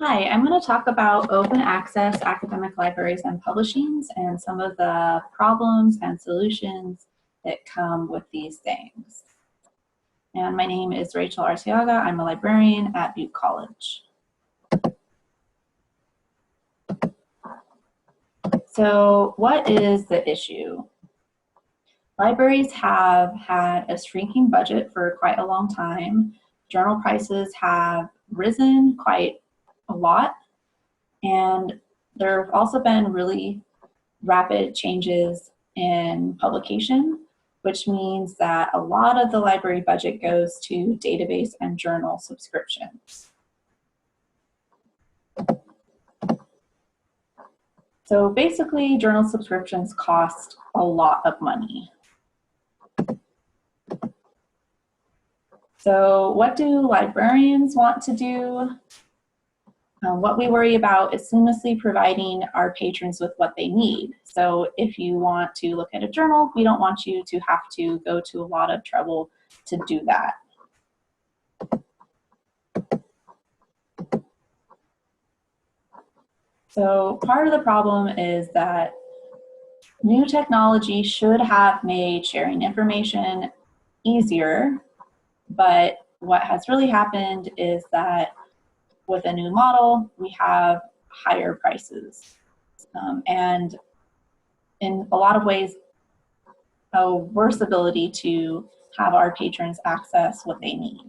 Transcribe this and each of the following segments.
Hi, I'm going to talk about open access academic libraries and publishings and some of the problems and solutions that come with these things. And my name is Rachel Arteaga. I'm a librarian at Butte College. So what is the issue? Libraries have had a shrinking budget for quite a long time. Journal prices have risen quite a lot, and there have also been really rapid changes in publication, which means that a lot of the library budget goes to database and journal subscriptions. So basically, journal subscriptions cost a lot of money. So what do librarians want to do? What we worry about is seamlessly providing our patrons with what they need. So if you want to look at a journal, we don't want you to have to go to a lot of trouble to do that. So part of the problem is that new technology should have made sharing information easier, but what has really happened is that with a new model, we have higher prices. And in a lot of ways, a worse ability to have our patrons access what they need.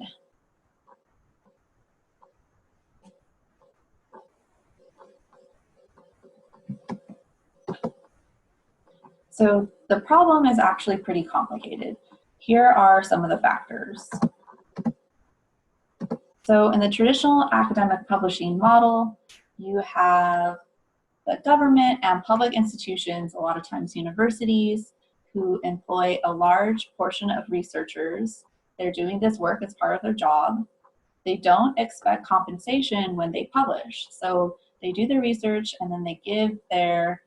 So the problem is actually pretty complicated. Here are some of the factors. So in the traditional academic publishing model, you have the government and public institutions, a lot of times universities, who employ a large portion of researchers. They're doing this work as part of their job. They don't expect compensation when they publish. So they do the research and then they give their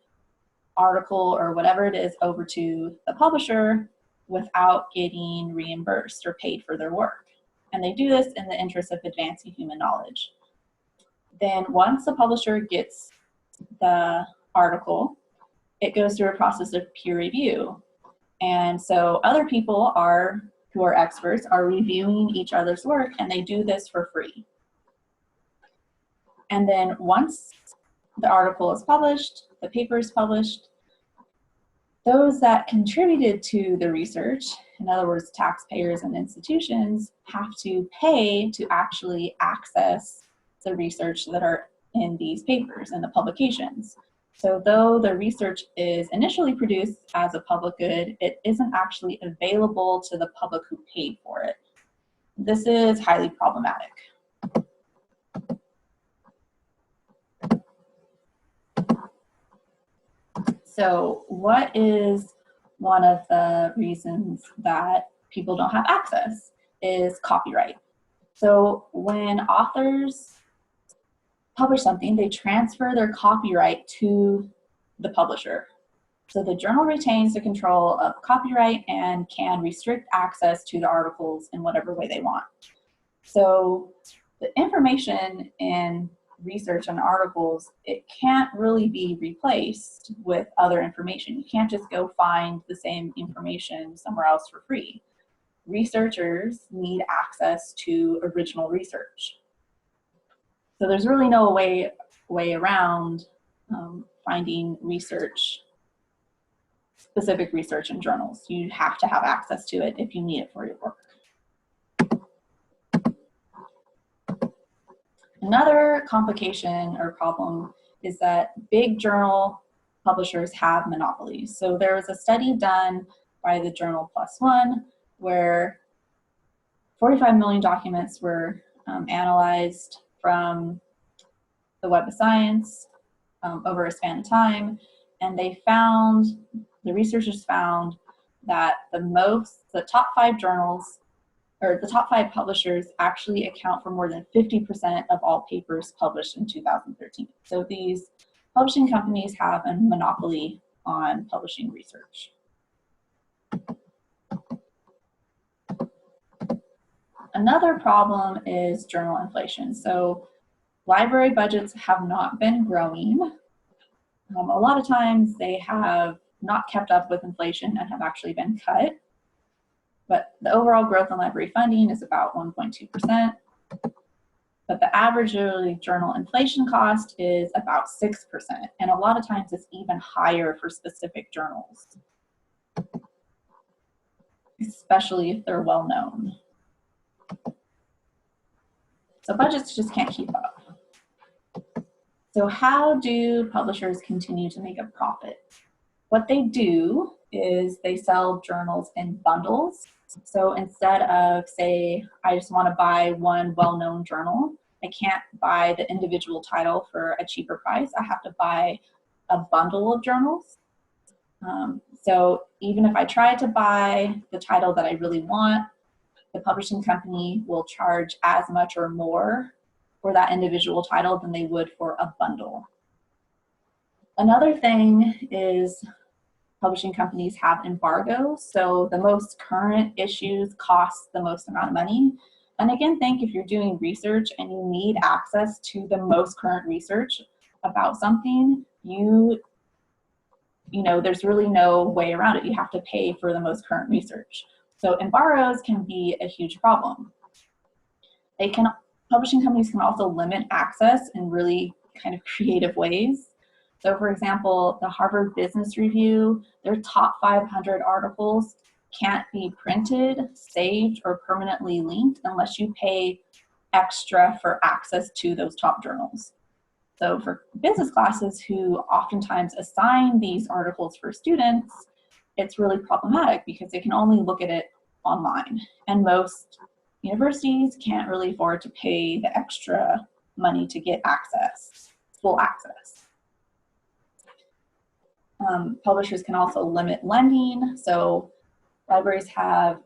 article or whatever it is over to the publisher without getting reimbursed or paid for their work. And they do this in the interest of advancing human knowledge. Then once the publisher gets the article, it goes through a process of peer review. And so other people who are experts are reviewing each other's work, and they do this for free. And then once the article is published, the paper is published, those that contributed to the research, in other words, taxpayers and institutions, have to pay to actually access the research that are in these papers and the publications. So though the research is initially produced as a public good, it isn't actually available to the public who paid for it. This is highly problematic. So what is one of the reasons that people don't have access is copyright. So when authors publish something, they transfer their copyright to the publisher. So the journal retains the control of copyright and can restrict access to the articles in whatever way they want. So the information in research and articles, it can't really be replaced with other information. You can't just go find the same information somewhere else for free. Researchers need access to original research. So there's really no way around finding specific research in journals. You have to have access to it if you need it for your work. Another complication or problem is that big journal publishers have monopolies. So there was a study done by the journal PLOS ONE where 45 million documents were analyzed from the Web of Science over a span of time, and the researchers found that the top 5 journals or the top 5 publishers actually account for more than 50% of all papers published in 2013. So these publishing companies have a monopoly on publishing research. Another problem is journal inflation. So Library budgets have not been growing. A lot of times they have not kept up with inflation and have actually been cut. But the overall growth in library funding is about 1.2%. But the average yearly journal inflation cost is about 6%. And a lot of times it's even higher for specific journals, especially if they're well known. So budgets just can't keep up. So how do publishers continue to make a profit? What they do is they sell journals in bundles. So instead of, say, I just want to buy one well-known journal, I can't buy the individual title for a cheaper price. I have to buy a bundle of journals. So even if I try to buy the title that I really want, the publishing company will charge as much or more for that individual title than they would for a bundle. Another thing is publishing companies have embargoes, so the most current issues cost the most amount of money. And again, think if you're doing research and you need access to the most current research about something, there's really no way around it. You have to pay for the most current research. So embargoes can be a huge problem. Publishing companies can also limit access in really kind of creative ways. So for example, the Harvard Business Review, their top 500 articles can't be printed, saved, or permanently linked unless you pay extra for access to those top journals. So for business classes who oftentimes assign these articles for students, it's really problematic because they can only look at it online. And most universities can't really afford to pay the extra money to get access, full access. Publishers can also limit lending. So libraries have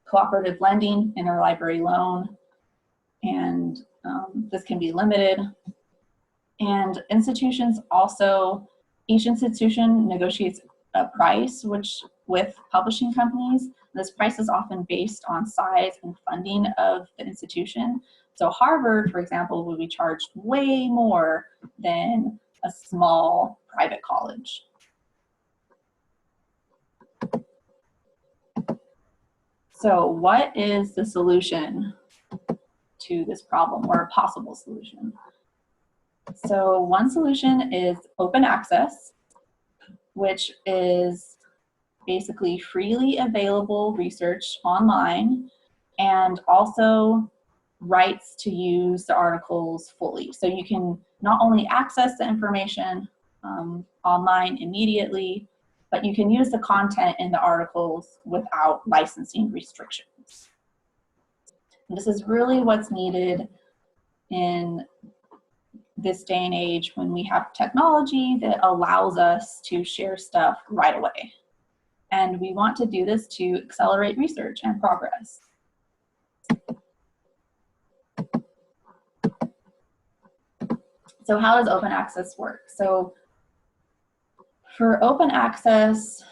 cooperative lending, interlibrary loan, and this can be limited. And institutions also, each institution negotiates a price with publishing companies. This price is often based on size and funding of the institution. So Harvard, for example, will be charged way more than a small private college. So what is the solution to this problem, or a possible solution? So one solution is open access, which is basically freely available research online, and also rights to use the articles fully. So you can not only access the information online immediately, but you can use the content in the articles without licensing restrictions. This is really what's needed in this day and age when we have technology that allows us to share stuff right away. And we want to do this to accelerate research and progress. So how does open access work? So for open access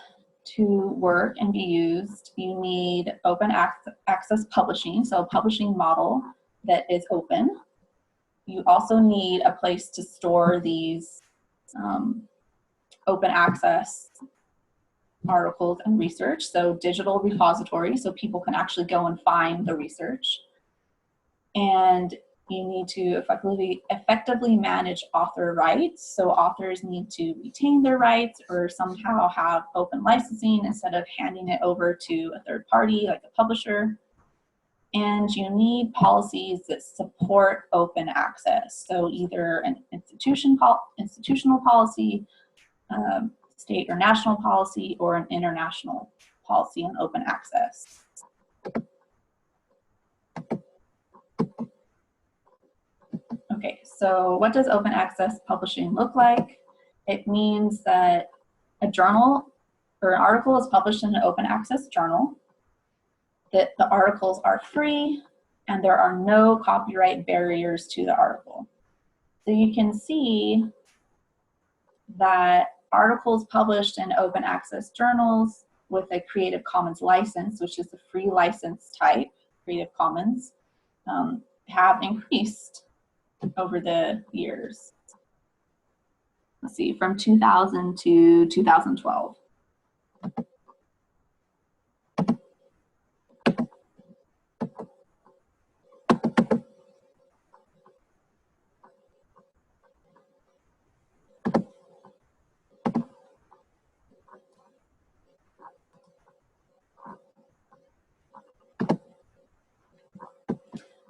to work and be used, you need open access publishing, so a publishing model that is open. You also need a place to store these open access articles and research, so digital repository, so people can actually go and find the research. And you need to effectively manage author rights, so authors need to retain their rights or somehow have open licensing instead of handing it over to a third party like a publisher. And you need policies that support open access, so either an institutional policy, state or national policy, or an international policy on open access. Okay, so what does open access publishing look like? It means that a journal or an article is published in an open access journal, that the articles are free, and there are no copyright barriers to the article. So you can see that articles published in open access journals with a Creative Commons license, which is the free license type, Creative Commons, have increased over the years. Let's see, from 2000 to 2012.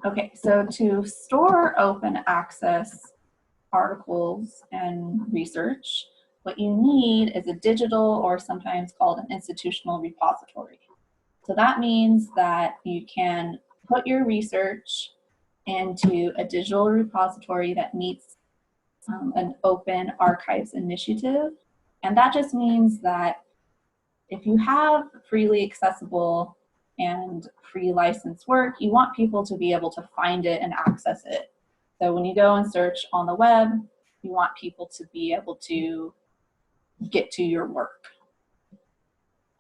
Okay, so to store open access articles and research, what you need is a digital, or sometimes called an institutional, repository. So that means that you can put your research into a digital repository that meets an open archives initiative. And that just means that if you have freely accessible and free licensed work, you want people to be able to find it and access it. So when you go and search on the web, you want people to be able to get to your work.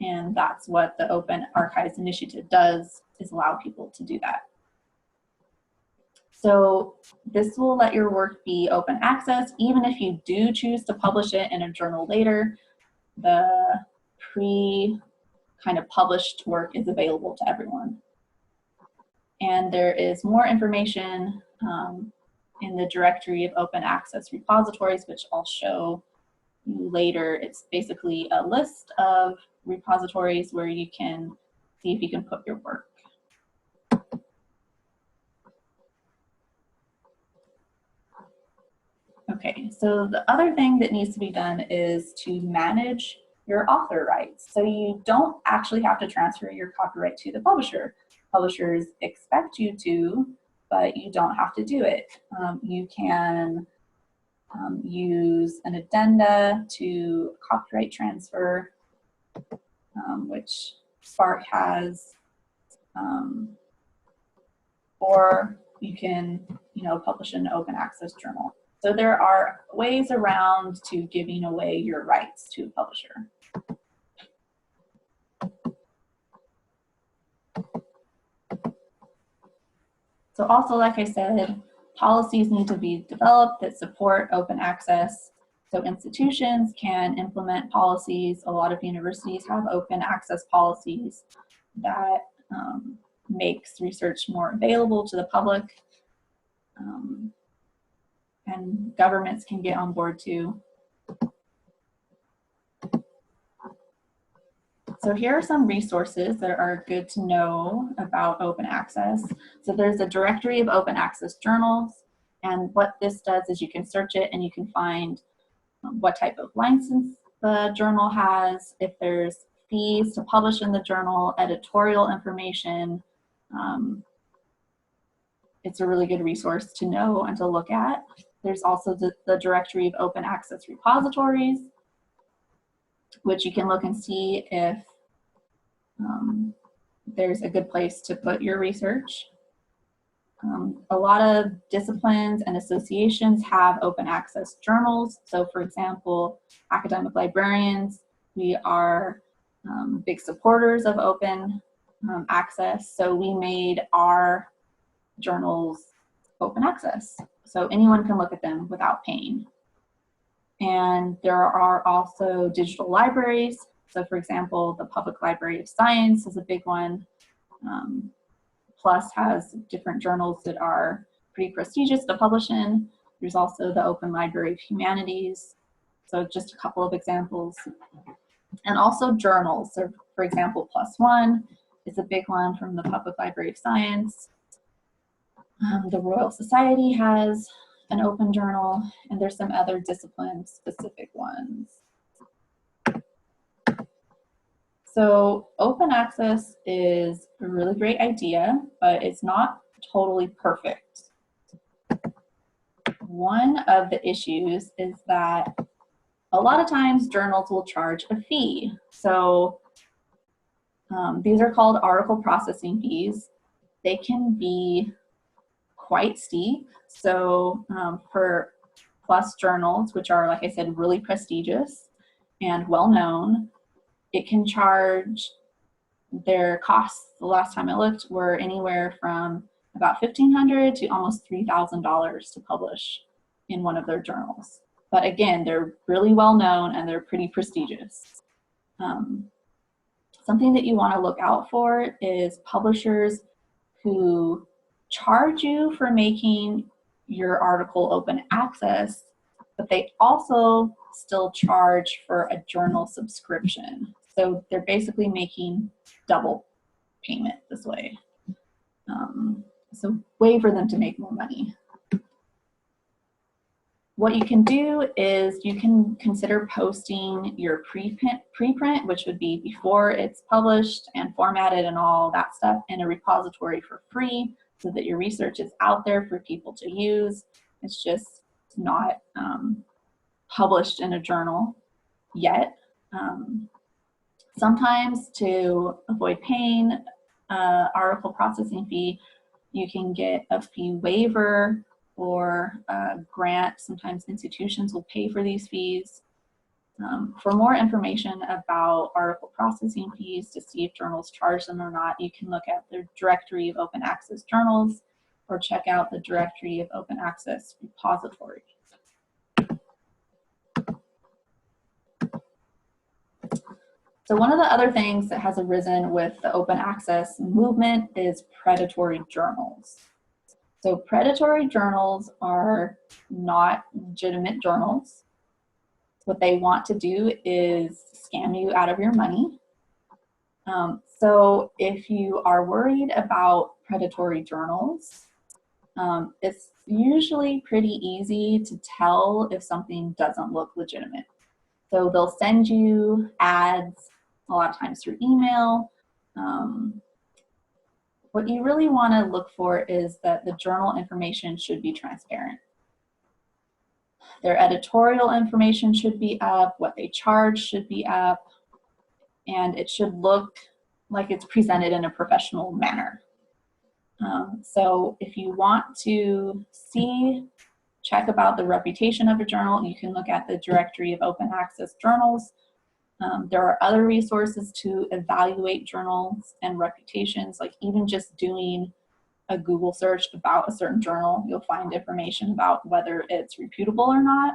And that's what the Open Archives Initiative does, is allow people to do that. So this will let your work be open access, even if you do choose to publish it in a journal later. The kind of published work is available to everyone. And there is more information in the directory of open access repositories, which I'll show you later. It's basically a list of repositories where you can see if you can put your work. Okay, so the other thing that needs to be done is to manage your author rights. So you don't actually have to transfer your copyright to the publisher. Publishers expect you to, but you don't have to do it. You can use an addenda to copyright transfer, which Spark has, or you can, publish in an open access journal. So there are ways around to giving away your rights to a publisher. So also, like I said, policies need to be developed that support open access. So institutions can implement policies. A lot of universities have open access policies that makes research more available to the public. And governments can get on board too. So here are some resources that are good to know about open access. So there's a directory of open access journals, and what this does is you can search it and you can find what type of license the journal has, if there's fees to publish in the journal, editorial information. It's a really good resource to know and to look at. There's also the directory of open access repositories, which you can look and see if there's a good place to put your research. A lot of disciplines and associations have open access journals. So for example, academic librarians, we are big supporters of open access. So we made our journals open access. So anyone can look at them without paying. And there are also digital libraries. So for example, the Public Library of Science is a big one. PLOS has different journals that are pretty prestigious to publish in. There's also the Open Library of Humanities. So just a couple of examples. And also journals. So for example, PLOS One is a big one from the Public Library of Science. The Royal Society has an open journal, and there's some other discipline-specific ones. So open access is a really great idea, but it's not totally perfect. One of the issues is that a lot of times journals will charge a fee. So these are called article processing fees. They can be quite steep. So for PLOS journals, which are, like I said, really prestigious and well-known, it can charge, their costs, the last time I looked, were anywhere from about $1,500 to almost $3,000 to publish in one of their journals. But again, they're really well known and they're pretty prestigious. Something that you want to look out for is publishers who charge you for making your article open access, but they also still charge for a journal subscription. So they're basically making double payment this way. So way for them to make more money. What you can do is you can consider posting your preprint, which would be before it's published and formatted and all that stuff, in a repository for free so that your research is out there for people to use. It's just not published in a journal yet. Sometimes to avoid paying article processing fee, you can get a fee waiver or a grant. Sometimes institutions will pay for these fees. For more information about article processing fees, to see if journals charge them or not, you can look at the Directory of Open Access Journals or check out the Directory of Open Access Repositories. So one of the other things that has arisen with the open access movement is predatory journals. So predatory journals are not legitimate journals. What they want to do is scam you out of your money. So if you are worried about predatory journals, it's usually pretty easy to tell if something doesn't look legitimate. So they'll send you ads a lot of times through email. What you really want to look for is that the journal information should be transparent. Their editorial information should be up, what they charge should be up, and it should look like it's presented in a professional manner. So if you want to check about the reputation of a journal, you can look at the Directory of Open Access Journals. There are other resources to evaluate journals and reputations, like even just doing a Google search about a certain journal, you'll find information about whether it's reputable or not.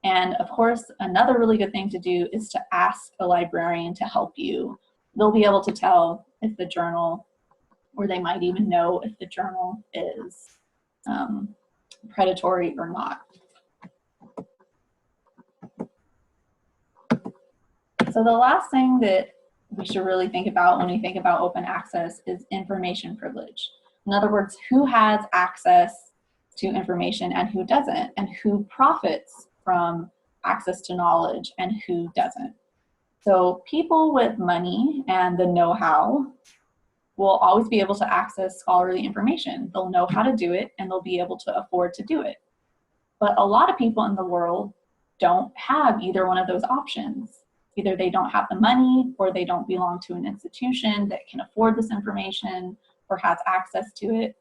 And of course, another really good thing to do is to ask a librarian to help you. They'll be able to tell if the journal, or they might even know if the journal is predatory or not. So the last thing that we should really think about when we think about open access is information privilege. In other words, who has access to information and who doesn't, and who profits from access to knowledge and who doesn't. So people with money and the know-how will always be able to access scholarly information. They'll know how to do it and they'll be able to afford to do it. But a lot of people in the world don't have either one of those options. Either they don't have the money or they don't belong to an institution that can afford this information or has access to it.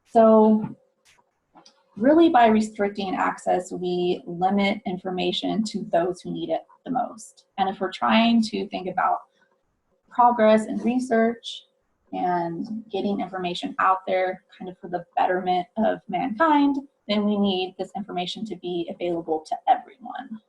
So really, by restricting access, we limit information to those who need it the most. And if we're trying to think about progress and research and getting information out there kind of for the betterment of mankind, then we need this information to be available to everyone.